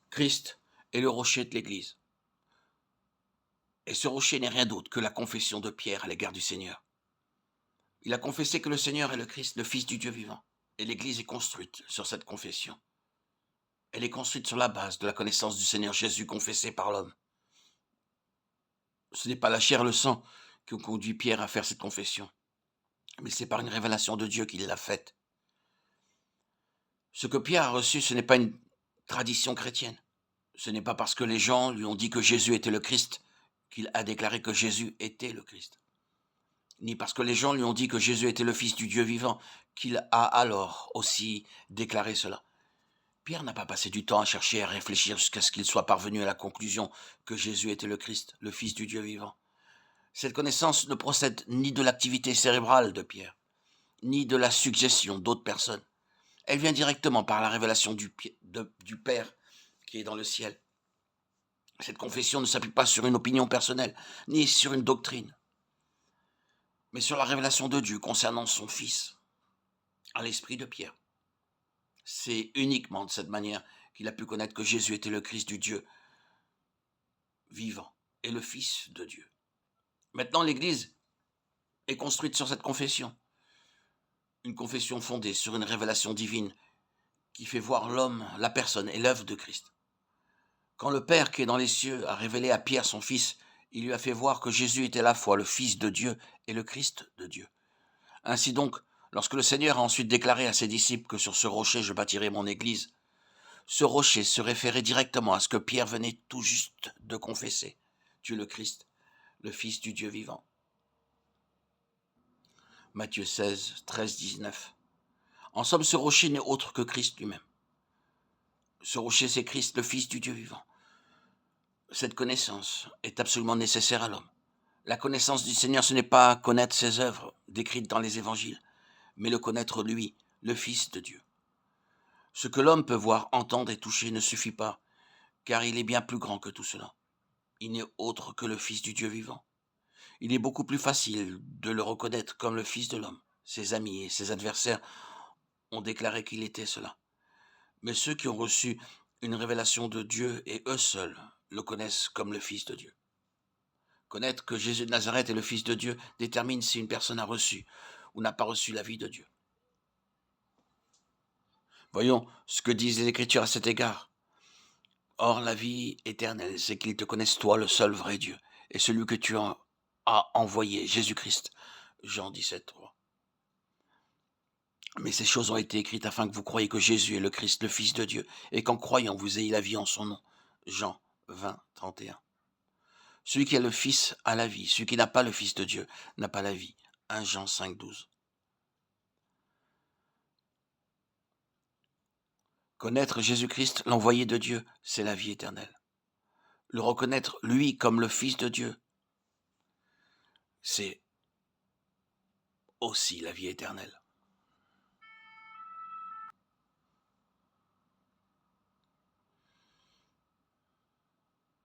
Christ est le rocher de l'Église. Et ce rocher n'est rien d'autre que la confession de Pierre à l'égard du Seigneur. Il a confessé que le Seigneur est le Christ, le Fils du Dieu vivant. Et l'Église est construite sur cette confession. Elle est construite sur la base de la connaissance du Seigneur Jésus confessé par l'homme. Ce n'est pas la chair et le sang qui ont conduit Pierre à faire cette confession, mais c'est par une révélation de Dieu qu'il l'a faite. Ce que Pierre a reçu, ce n'est pas une tradition chrétienne. Ce n'est pas parce que les gens lui ont dit que Jésus était le Christ qu'il a déclaré que Jésus était le Christ. Ni parce que les gens lui ont dit que Jésus était le Fils du Dieu vivant qu'il a alors aussi déclaré cela. Pierre n'a pas passé du temps à chercher et à réfléchir jusqu'à ce qu'il soit parvenu à la conclusion que Jésus était le Christ, le Fils du Dieu vivant. Cette connaissance ne procède ni de l'activité cérébrale de Pierre, ni de la suggestion d'autres personnes. Elle vient directement par la révélation du Père qui est dans le ciel. Cette confession ne s'appuie pas sur une opinion personnelle, ni sur une doctrine, mais sur la révélation de Dieu concernant son Fils, à l'esprit de Pierre. C'est uniquement de cette manière qu'il a pu connaître que Jésus était le Christ du Dieu vivant et le Fils de Dieu. Maintenant, l'Église est construite sur cette confession, une confession fondée sur une révélation divine qui fait voir l'homme, la personne et l'œuvre de Christ. Quand le Père qui est dans les cieux a révélé à Pierre son Fils, il lui a fait voir que Jésus était à la fois le Fils de Dieu et le Christ de Dieu. Ainsi donc, lorsque le Seigneur a ensuite déclaré à ses disciples que sur ce rocher je bâtirai mon Église, ce rocher se référait directement à ce que Pierre venait tout juste de confesser. Tu es le Christ, le Fils du Dieu vivant. Matthieu 16, 13, 19. En somme, ce rocher n'est autre que Christ lui-même. Ce rocher, c'est Christ, le Fils du Dieu vivant. Cette connaissance est absolument nécessaire à l'homme. La connaissance du Seigneur, ce n'est pas connaître ses œuvres décrites dans les évangiles, mais le connaître lui, le Fils de Dieu. Ce que l'homme peut voir, entendre et toucher ne suffit pas, car il est bien plus grand que tout cela. Il n'est autre que le Fils du Dieu vivant. Il est beaucoup plus facile de le reconnaître comme le Fils de l'homme. Ses amis et ses adversaires ont déclaré qu'il était cela. Mais ceux qui ont reçu une révélation de Dieu et eux seuls le connaissent comme le Fils de Dieu. Connaître que Jésus de Nazareth est le Fils de Dieu détermine si une personne a reçu ou n'a pas reçu la vie de Dieu. Voyons ce que disent les Écritures à cet égard. Or, la vie éternelle, c'est qu'ils te connaissent toi, le seul vrai Dieu, et celui que tu as envoyé, Jésus-Christ. Jean 17, 3. Mais ces choses ont été écrites afin que vous croyiez que Jésus est le Christ, le Fils de Dieu, et qu'en croyant, vous ayez la vie en son nom. Jean 20, 31. Celui qui a le Fils a la vie, celui qui n'a pas le Fils de Dieu n'a pas la vie. 1 Jean 5, 12. Connaître Jésus-Christ, l'envoyé de Dieu, c'est la vie éternelle. Le reconnaître, lui, comme le Fils de Dieu, c'est aussi la vie éternelle.